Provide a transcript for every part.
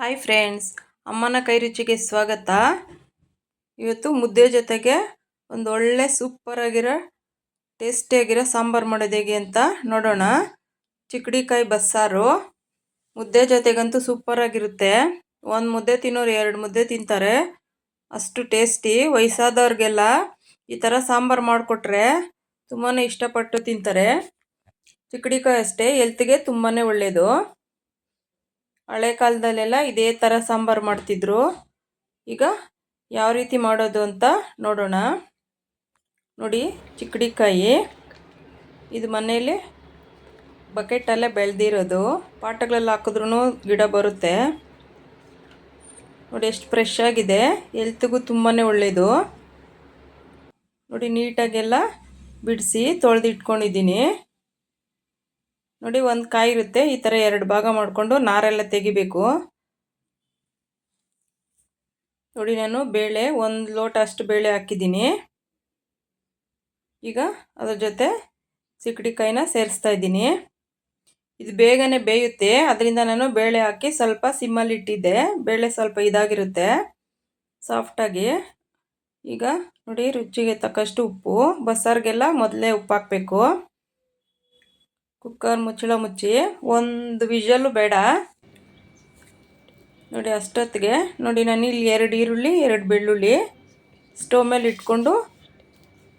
Hi friends, ಅಮ್ಮನ ಕೈ ರುಚಿಗೆ ಸ್ವಾಗತ. ಇವತ್ತು ಮುದ್ದೆ ಜೊತೆಗೆ ಒಂದು ಒಳ್ಳೆ ಸೂಪರ್ ಆಗಿರೋ ಟೇಸ್ಟಿಯಾಗಿರೋ ಸಾಂಬಾರು ಮಾಡೋದು ಹೇಗೆ ಅಂತ ನೋಡೋಣ. ಚಿಕ್ಕಡಿಕಾಯಿ ಬಸ್ಸಾರು ಮುದ್ದೆ ಜೊತೆಗಂತೂ ಸೂಪರ್ ಆಗಿರುತ್ತೆ. ಒಂದು ಮುದ್ದೆ ತಿನ್ನೋರು 2 ಮುದ್ದೆ ತಿಂತಾರೆ, ಅಷ್ಟು ಟೇಸ್ಟಿ. ವಯಸ್ಸಾದವ್ರಿಗೆಲ್ಲ ಈ ಥರ ಸಾಂಬಾರು ಮಾಡಿಕೊಟ್ರೆ ತುಂಬಾ ಇಷ್ಟಪಟ್ಟು ತಿಂತಾರೆ. ಚಿಕ್ಕಡಿಕಾಯಿ ಅಷ್ಟೇ ಹೆಲ್ತ್ಗೆ ತುಂಬಾ ಒಳ್ಳೆಯದು. ಹಳೆ ಕಾಲದಲ್ಲೆಲ್ಲ ಇದೇ ಥರ ಸಾಂಬಾರು ಮಾಡ್ತಿದ್ರು. ಈಗ ಯಾವ ರೀತಿ ಮಾಡೋದು ಅಂತ ನೋಡೋಣ. ನೋಡಿ, ಚಿಕ್ಕಡಿಕಾಯಿ ಇದು ಮನೆಯಲ್ಲಿ ಬಕೆಟಲ್ಲೇ ಬೆಳೆದಿರೋದು. ಪಾಟಗಳಲ್ಲಿ ಹಾಕಿದ್ರೂ ಗಿಡ ಬರುತ್ತೆ. ನೋಡಿ ಎಷ್ಟು ಫ್ರೆಶ್ ಆಗಿದೆ, ಹೆಲ್ತ್ಗೂ ತುಂಬಾ ಒಳ್ಳೆಯದು. ನೋಡಿ, ನೀಟಾಗೆಲ್ಲ ಬಿಡಿಸಿ ತೊಳೆದಿಟ್ಕೊಂಡಿದ್ದೀನಿ. ನೋಡಿ, ಒಂದು ಕಾಯಿ ಇರುತ್ತೆ, ಈ ಥರ 2 ಭಾಗ ಮಾಡಿಕೊಂಡು ನಾರೆಲ್ಲ ತೆಗಿಬೇಕು. ನೋಡಿ, ನಾನು ಬೇಳೆ 1 ಲೋಟ ಅಷ್ಟು ಬೇಳೆ ಹಾಕಿದ್ದೀನಿ. ಈಗ ಅದ್ರ ಜೊತೆ ಚಿಕ್ಕಡಿಕಾಯಿನ ಸೇರಿಸ್ತಾ ಇದ್ದೀನಿ. ಇದು ಬೇಗನೆ ಬೇಯುತ್ತೆ, ಅದರಿಂದ ನಾನು ಬೇಳೆ ಹಾಕಿ ಸ್ವಲ್ಪ ಸಿಮ್ಮಲ್ಲಿ ಇಟ್ಟಿದ್ದೆ. ಬೇಳೆ ಸ್ವಲ್ಪ ಇದಾಗಿರುತ್ತೆ ಸಾಫ್ಟಾಗಿ. ಈಗ ನೋಡಿ, ರುಚಿಗೆ ತಕ್ಕಷ್ಟು ಉಪ್ಪು. ಬಸ್ಸಾರಿಗೆಲ್ಲ ಮೊದಲೇ ಉಪ್ಪು ಹಾಕಬೇಕು. ಕುಕ್ಕರ್ ಮುಚ್ಚಳ ಮುಚ್ಚಿ 1 ವಿಷಲ್ಲು ಬೇಡ. ನೋಡಿ, ಅಷ್ಟೊತ್ತಿಗೆ ನೋಡಿ ನಾನು ಇಲ್ಲಿ 2 ಈರುಳ್ಳಿ 2 ಬೆಳ್ಳುಳ್ಳಿ ಸ್ಟವ್ ಮೇಲೆ ಇಟ್ಕೊಂಡು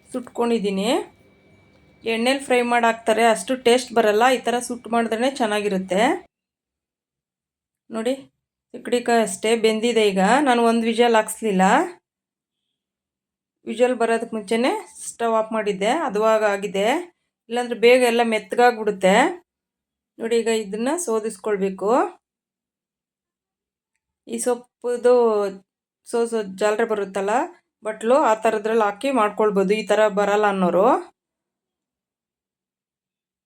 ಸುಟ್ಕೊಂಡಿದ್ದೀನಿ. ಎಣ್ಣೆಲಿ ಫ್ರೈ ಮಾಡಿ ಹಾಕ್ತಾರೆ, ಅಷ್ಟು ಟೇಸ್ಟ್ ಬರಲ್ಲ. ಈ ಥರ ಸುಟ್ಟು ಮಾಡಿದ್ರೆ ಚೆನ್ನಾಗಿರುತ್ತೆ. ನೋಡಿ, ಚಿಕ್ಕಡಿಕಾಯಿ ಅಷ್ಟೇ ಬೆಂದಿದೆ. ಈಗ ನಾನು 1 ವಿಷಲ್ ಹಾಕ್ಸ್ಲಿಲ್ಲ. ವಿಷಲ್ ಬರೋದಕ್ಕೆ ಮುಂಚೆನೇ ಸ್ಟವ್ ಆಫ್ ಮಾಡಿದ್ದೆ, ಅದುವಾಗ ಆಗಿದೆ. ಇಲ್ಲಾಂದರೆ ಬೇಗ ಎಲ್ಲ ಮೆತ್ತಗಾಗ್ಬಿಡುತ್ತೆ. ನೋಡಿ, ಈಗ ಇದನ್ನು ಸೋದಿಸ್ಕೊಳ್ಬೇಕು. ಈ ಸೊಪ್ಪುದು ಜಾಲರೆ ಬರುತ್ತಲ್ಲ, ಬಟ್ಲು, ಆ ಥರದ್ರಲ್ಲಿ ಹಾಕಿ ಮಾಡ್ಕೊಳ್ಬೋದು. ಈ ಥರ ಬರಲ್ಲ ಅನ್ನೋರು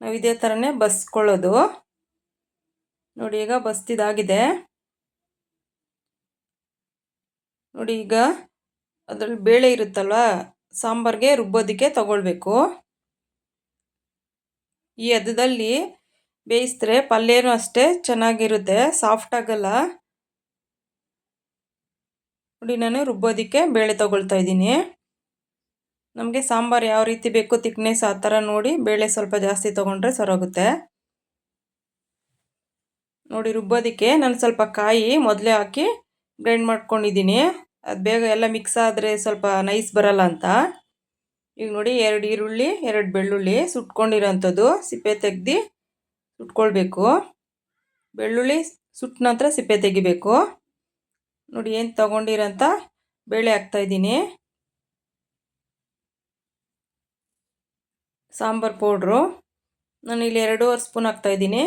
ನಾವು ಇದೇ ಥರನೇ ಬಸ್ಕೊಳ್ಳೋದು. ನೋಡಿ, ಈಗ ಬಸ್ತಿದಾಗಿದೆ. ನೋಡಿ, ಈಗ ಅದರಲ್ಲಿ ಬೇಳೆ ಇರುತ್ತಲ್ವ, ಸಾಂಬಾರಿಗೆ ರುಬ್ಬೋದಕ್ಕೆ ತಗೊಳ್ಬೇಕು. ಈ ಹದದಲ್ಲಿ ಬೇಯಿಸಿದ್ರೆ ಪಲ್ಯನೂ ಅಷ್ಟೇ ಚೆನ್ನಾಗಿರುತ್ತೆ, ಸಾಫ್ಟ್ ಆಗಲ್ಲ. ನೋಡಿ, ನಾನು ರುಬ್ಬೋದಕ್ಕೆ ಬೇಳೆ ತಗೊಳ್ತಾ ಇದ್ದೀನಿ. ನಮಗೆ ಸಾಂಬಾರು ಯಾವ ರೀತಿ ಬೇಕು ತಿಕ್ನೆಸ್ ಆ ಥರ ನೋಡಿ ಬೇಳೆ ಸ್ವಲ್ಪ ಜಾಸ್ತಿ ತೊಗೊಂಡ್ರೆ ಸರೋಗುತ್ತೆ. ನೋಡಿ, ರುಬ್ಬೋದಕ್ಕೆ ನಾನು ಸ್ವಲ್ಪ ಕಾಯಿ ಮೊದಲೇ ಹಾಕಿ ಗ್ರೈಂಡ್ ಮಾಡ್ಕೊಂಡಿದ್ದೀನಿ. ಅದು ಬೇಗ ಎಲ್ಲ ಮಿಕ್ಸ್ ಆದರೆ ಸ್ವಲ್ಪ ನೈಸ್ ಬರಲ್ಲ ಅಂತ. ಈಗ ನೋಡಿ, 2 ಈರುಳ್ಳಿ 2 ಬೆಳ್ಳುಳ್ಳಿ ಸುಟ್ಕೊಂಡಿರೋಂಥದ್ದು ಸಿಪ್ಪೆ ತೆಗೆದು ಸುಟ್ಕೊಳ್ಬೇಕು. ಬೆಳ್ಳುಳ್ಳಿ ಸುಟ್ಟ ನಂತರ ಸಿಪ್ಪೆ ತೆಗಿಬೇಕು. ನೋಡಿ, ಏನು ತೊಗೊಂಡಿರೋಂಥ ಬೇಳೆ ಹಾಕ್ತಾಯಿದ್ದೀನಿ. ಸಾಂಬಾರು ಪೌಡ್ರು ನಾನು ಇಲ್ಲಿ 2.5 ಸ್ಪೂನ್ ಹಾಕ್ತಾಯಿದ್ದೀನಿ.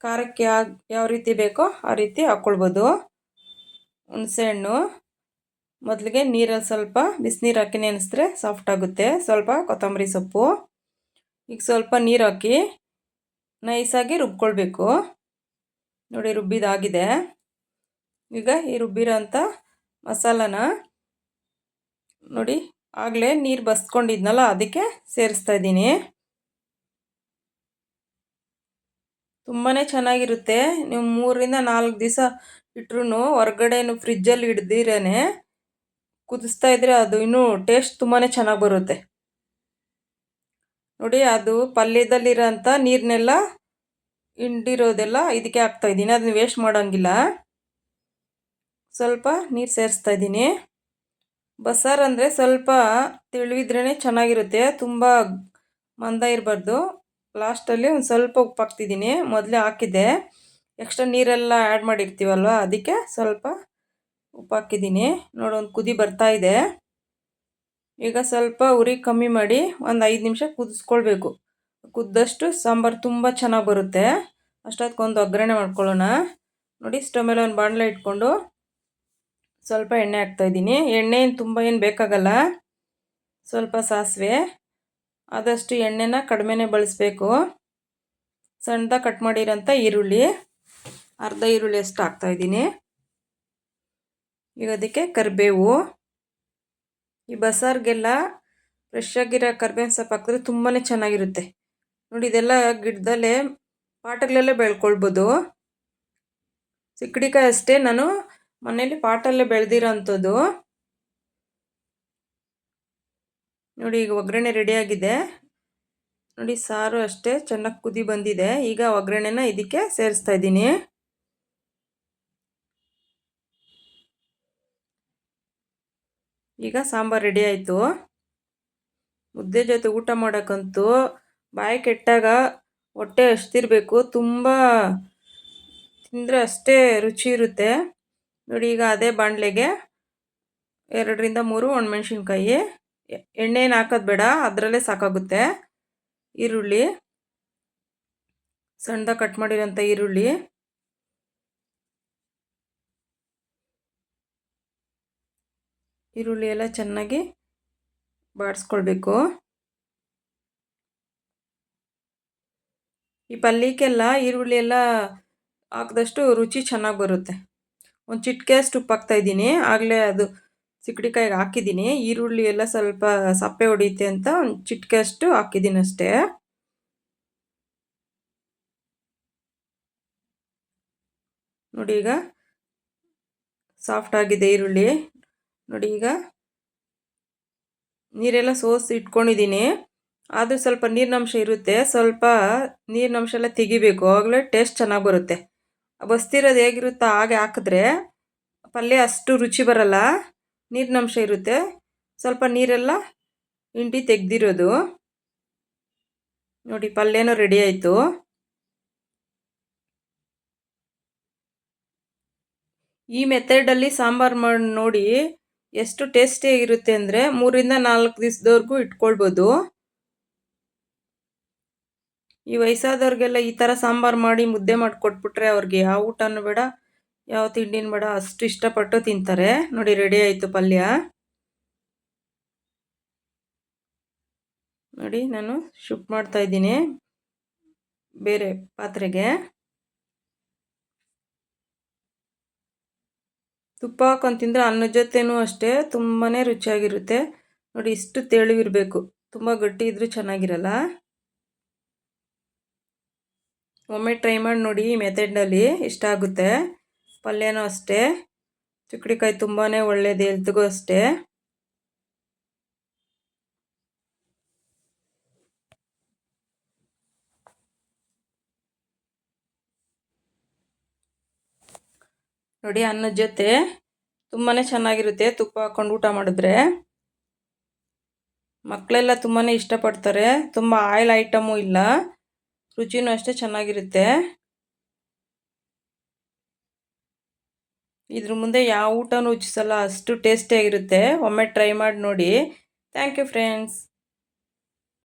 ಖಾರಕ್ಕೆ ಯಾವ ರೀತಿ ಬೇಕೋ ಆ ರೀತಿ ಹಾಕ್ಕೊಳ್ಬೋದು. ಹುಣಸೆಹಣ್ಣು ಮೊದಲಿಗೆ ನೀರಲ್ಲಿ ಸ್ವಲ್ಪ ಬಿಸಿನೀರು ಹಾಕಿ ನೆನೆಸಿದ್ರೆ ಸಾಫ್ಟ್ ಆಗುತ್ತೆ. ಸ್ವಲ್ಪ ಕೊತ್ತಂಬರಿ ಸೊಪ್ಪು. ಈಗ ಸ್ವಲ್ಪ ನೀರು ಹಾಕಿ ನೈಸಾಗಿ ರುಬ್ಕೊಳ್ಬೇಕು. ನೋಡಿ, ರುಬ್ಬಿದಾಗಿದೆ. ಈಗ ಈ ರುಬ್ಬಿರೋಂಥ ಮಸಾಲಾನ ನೋಡಿ, ಆಗಲೇ ನೀರು ಬಸ್ಕೊಂಡಿದ್ನಲ್ಲ ಅದಕ್ಕೆ ಸೇರಿಸ್ತಾ ಇದ್ದೀನಿ. ತುಂಬಾ ಚೆನ್ನಾಗಿರುತ್ತೆ. ನೀವು 3ರಿಂದ 4 ದಿವಸ ಇಟ್ರೂ ಹೊರಗಡೆನು ಫ್ರಿಜ್ಜಲ್ಲಿ ಹಿಡ್ದಿರೇ ಕುದಿಸ್ತಾ ಇದ್ರೆ ಅದು ಇನ್ನೂ ಟೇಸ್ಟ್ ತುಂಬಾ ಚೆನ್ನಾಗಿ ಬರುತ್ತೆ. ನೋಡಿ, ಅದು ಪಲ್ಯದಲ್ಲಿರೋಂಥ ನೀರನ್ನೆಲ್ಲ ಹಿಂಡಿರೋದೆಲ್ಲ ಇದಕ್ಕೆ ಹಾಕ್ತಾಯಿದ್ದೀನಿ. ಅದನ್ನ ವೇಸ್ಟ್ ಮಾಡೋಂಗಿಲ್ಲ. ಸ್ವಲ್ಪ ನೀರು ಸೇರಿಸ್ತಾ ಇದ್ದೀನಿ. ಬಸ್ಸಾರು ಅಂದರೆ ಸ್ವಲ್ಪ ತಿಳಿವಿದ್ರೇ ಚೆನ್ನಾಗಿರುತ್ತೆ, ತುಂಬ ಮಂದ ಇರಬಾರ್ದು. ಲಾಸ್ಟಲ್ಲಿ ಒಂದು ಸ್ವಲ್ಪ ಉಪ್ಪು ಹಾಕ್ತಿದ್ದೀನಿ. ಮೊದಲೇ ಹಾಕಿದ್ದೆ, ಎಕ್ಸ್ಟ್ರಾ ನೀರೆಲ್ಲ ಆ್ಯಡ್ ಮಾಡಿರ್ತೀವಲ್ವ ಅದಕ್ಕೆ ಸ್ವಲ್ಪ ಉಪ್ಪು ಹಾಕಿದ್ದೀನಿ. ನೋಡಿ, ಒಂದು ಕುದಿ ಬರ್ತಾ ಇದೆ. ಈಗ ಸ್ವಲ್ಪ ಉರಿ ಕಮ್ಮಿ ಮಾಡಿ ಒಂದು 5 ನಿಮಿಷ ಕುದಿಸ್ಕೊಳ್ಬೇಕು. ಕುದ್ದಷ್ಟು ಸಾಂಬಾರು ತುಂಬ ಚೆನ್ನಾಗಿ ಬರುತ್ತೆ. ಅಷ್ಟೊತ್ತಿಗೊಂದು ಒಗ್ಗರಣೆ ಮಾಡ್ಕೊಳ್ಳೋಣ. ನೋಡಿ, ಸ್ಟವ್ ಮೇಲೆ ಒಂದು ಬಾಣಲೆ ಇಟ್ಕೊಂಡು ಸ್ವಲ್ಪ ಎಣ್ಣೆ ಹಾಕ್ತಾಯಿದ್ದೀನಿ. ಎಣ್ಣೆ ತುಂಬ ಏನು ಬೇಕಾಗಲ್ಲ. ಸ್ವಲ್ಪ ಸಾಸಿವೆ, ಆದಷ್ಟು ಎಣ್ಣೆನ ಕಡಿಮೆನೇ ಬಳಸಬೇಕು. ಸಣ್ಣದಾಗಿ ಕಟ್ ಮಾಡಿರೋಂಥ ಈರುಳ್ಳಿ, ಅರ್ಧ ಈರುಳ್ಳಿ ಅಷ್ಟು ಹಾಕ್ತಾಯಿದ್ದೀನಿ. ಈಗ ಅದಕ್ಕೆ ಕರಿಬೇವು. ಈ ಬಸ್ಸಾರಿಗೆಲ್ಲ ಫ್ರೆಶ್ ಆಗಿರೋ ಕರಿಬೇವಿನ ಸೊಪ್ಪು ಹಾಕಿದ್ರೆ ತುಂಬಾ ಚೆನ್ನಾಗಿರುತ್ತೆ. ನೋಡಿ, ಇದೆಲ್ಲ ಗಿಡದಲ್ಲೇ ಪಾಟಗಳಲ್ಲೇ ಬೆಳ್ಕೊಳ್ಬೋದು. ಚಿಕ್ಕಡಿಕಾಯಿ ಅಷ್ಟೇ ನಾನು ಮನೇಲಿ ಪಾಟಲ್ಲೇ ಬೆಳೆದಿರೋ ಅಂಥದ್ದು. ನೋಡಿ ಈಗ ಒಗ್ಗರಣೆ ರೆಡಿಯಾಗಿದೆ. ನೋಡಿ ಸಾರು ಅಷ್ಟೇ ಚೆನ್ನಾಗಿ ಕುದಿ ಬಂದಿದೆ. ಈಗ ಒಗ್ಗರಣೆನ ಇದಕ್ಕೆ ಸೇರಿಸ್ತಾ ಇದ್ದೀನಿ. ಈಗ ಸಾಂಬಾರು ರೆಡಿ ಆಯಿತು. ಮುದ್ದೆ ಜೊತೆ ಊಟ ಮಾಡೋಕ್ಕಂತೂ ಬಾಯಿ ಕೆಟ್ಟಾಗ ಹೊಟ್ಟೆ ಹಸ್ತಿರ್ಬೇಕು. ತುಂಬ ತಿಂದರೆ ಅಷ್ಟೇ ರುಚಿ ಇರುತ್ತೆ. ನೋಡಿ ಈಗ ಅದೇ ಬಾಣಲೆಗೆ 2ರಿಂದ 3 ಒಣಮೆಣ್ಸಿನ್ಕಾಯಿ, ಎಣ್ಣೆನ ಹಾಕೋದು ಬೇಡ, ಅದರಲ್ಲೇ ಸಾಕಾಗುತ್ತೆ. ಈರುಳ್ಳಿ, ಸಣ್ಣದಾಗಿ ಕಟ್ ಮಾಡಿರೋಂಥ ಈರುಳ್ಳಿ, ಎಲ್ಲ ಚೆನ್ನಾಗಿ ಬಾಡಿಸ್ಕೊಳ್ಬೇಕು. ಈ ಪಲ್ಯಕ್ಕೆಲ್ಲ ಈರುಳ್ಳಿ ಎಲ್ಲ ಹಾಕಿದಷ್ಟು ರುಚಿ ಚೆನ್ನಾಗಿ ಬರುತ್ತೆ. ಒಂದು ಚಿಟಿಕೆ ಅಷ್ಟು ಉಪ್ಪು ಹಾಕ್ತಾಯಿದ್ದೀನಿ. ಆಗಲೇ ಅದು ಚಿಕ್ಕಡಿಕಾಯಿಗೆ ಹಾಕಿದ್ದೀನಿ. ಈರುಳ್ಳಿ ಎಲ್ಲ ಸ್ವಲ್ಪ ಸಪ್ಪೆ ಹೊಡಿಯುತ್ತೆ ಅಂತ ಒಂದು ಚಿಟಿಕೆ ಅಷ್ಟು ಹಾಕಿದ್ದೀನಿ ಅಷ್ಟೇ. ನೋಡಿ ಈಗ ಸಾಫ್ಟ್ ಆಗಿದೆ ಈರುಳ್ಳಿ. ನೋಡಿ ಈಗ ನೀರೆಲ್ಲ ಸೋಸಿ ಇಟ್ಕೊಂಡಿದ್ದೀನಿ. ಆದರೂ ಸ್ವಲ್ಪ ನೀರಿನಂಶ ಇರುತ್ತೆ. ಸ್ವಲ್ಪ ನೀರಿನಂಶ ಎಲ್ಲ ತೆಗಿಬೇಕು, ಆವಾಗಲೇ ಟೇಸ್ಟ್ ಚೆನ್ನಾಗಿ ಬರುತ್ತೆ. ಬಸ್ತಿರೋದು ಹೇಗಿರುತ್ತೋ ಹಾಗೆ ಹಾಕಿದ್ರೆ ಪಲ್ಯ ಅಷ್ಟು ರುಚಿ ಬರಲ್ಲ. ನೀರಿನಂಶ ಇರುತ್ತೆ, ಸ್ವಲ್ಪ ನೀರೆಲ್ಲ ಹಿಂಡಿ ತೆಗೆದಿರೋದು. ನೋಡಿ ಪಲ್ಯನೂ ರೆಡಿ ಆಯಿತು. ಈ ಮೆಥಡಲ್ಲಿ ಸಾಂಬಾರು ಮಾಡಿ ನೋಡಿ, ಎಷ್ಟು ಟೇಸ್ಟಿಯಾಗಿರುತ್ತೆ ಅಂದರೆ 3ರಿಂದ 4 ದಿವಸದವರೆಗೂ ಇಟ್ಕೊಳ್ಬೋದು. ಈ ವಯಸ್ಸಾದವ್ರಿಗೆಲ್ಲ ಈ ಥರ ಸಾಂಬಾರು ಮಾಡಿ ಮುದ್ದೆ ಮಾಡಿ ಕೊಟ್ಬಿಟ್ರೆ ಅವ್ರಿಗೆ ಯಾವ ಊಟನೂ ಬೇಡ, ಯಾವ ತಿಂಡಿನೂ ಬೇಡ, ಅಷ್ಟು ಇಷ್ಟಪಟ್ಟು ತಿಂತಾರೆ. ನೋಡಿ ರೆಡಿ ಆಯಿತು ಪಲ್ಯ. ನೋಡಿ ನಾನು ಶಿಫ್ಟ್ ಮಾಡ್ತಾ ಇದ್ದೀನಿ ಬೇರೆ ಪಾತ್ರೆಗೆ. ತುಪ್ಪ ಹಾಕೊಂಡು ತಿಂದರೆ ಅನ್ನದ ಜೊತೆನೂ ಅಷ್ಟೇ ತುಂಬಾ ರುಚಿಯಾಗಿರುತ್ತೆ. ನೋಡಿ ಇಷ್ಟು ತೆಳುವಿರಬೇಕು, ತುಂಬ ಗಟ್ಟಿ ಇದ್ರೂ ಚೆನ್ನಾಗಿರಲ್ಲ. ಒಮ್ಮೆ ಟ್ರೈ ಮಾಡಿ ನೋಡಿ, ಈ ಮೆಥಡ್ನಲ್ಲಿ ಇಷ್ಟ ಆಗುತ್ತೆ. ಪಲ್ಯನೂ ಅಷ್ಟೇ, ಚಿಕ್ಕಡಿಕಾಯಿ ತುಂಬಾ ಒಳ್ಳೆಯದು ಹೆಲ್ತ್ಗೂ ಅಷ್ಟೇ. ನೋಡಿ ಅನ್ನದ ಜೊತೆ ತುಂಬಾ ಚೆನ್ನಾಗಿರುತ್ತೆ ತುಪ್ಪ ಹಾಕ್ಕೊಂಡು ಊಟ ಮಾಡಿದ್ರೆ. ಮಕ್ಕಳೆಲ್ಲ ತುಂಬಾ ಇಷ್ಟಪಡ್ತಾರೆ. ತುಂಬ ಆಯಿಲ್ ಐಟಮು ಇಲ್ಲ, ರುಚಿನೂ ಅಷ್ಟೇ ಚೆನ್ನಾಗಿರುತ್ತೆ. ಇದ್ರ ಮುಂದೆ ಯಾವ ಊಟನೂ ರುಚಿಸಲ್ಲ, ಅಷ್ಟು ಟೇಸ್ಟಿಯಾಗಿರುತ್ತೆ. ಒಮ್ಮೆ ಟ್ರೈ ಮಾಡಿ ನೋಡಿ. Thank you friends.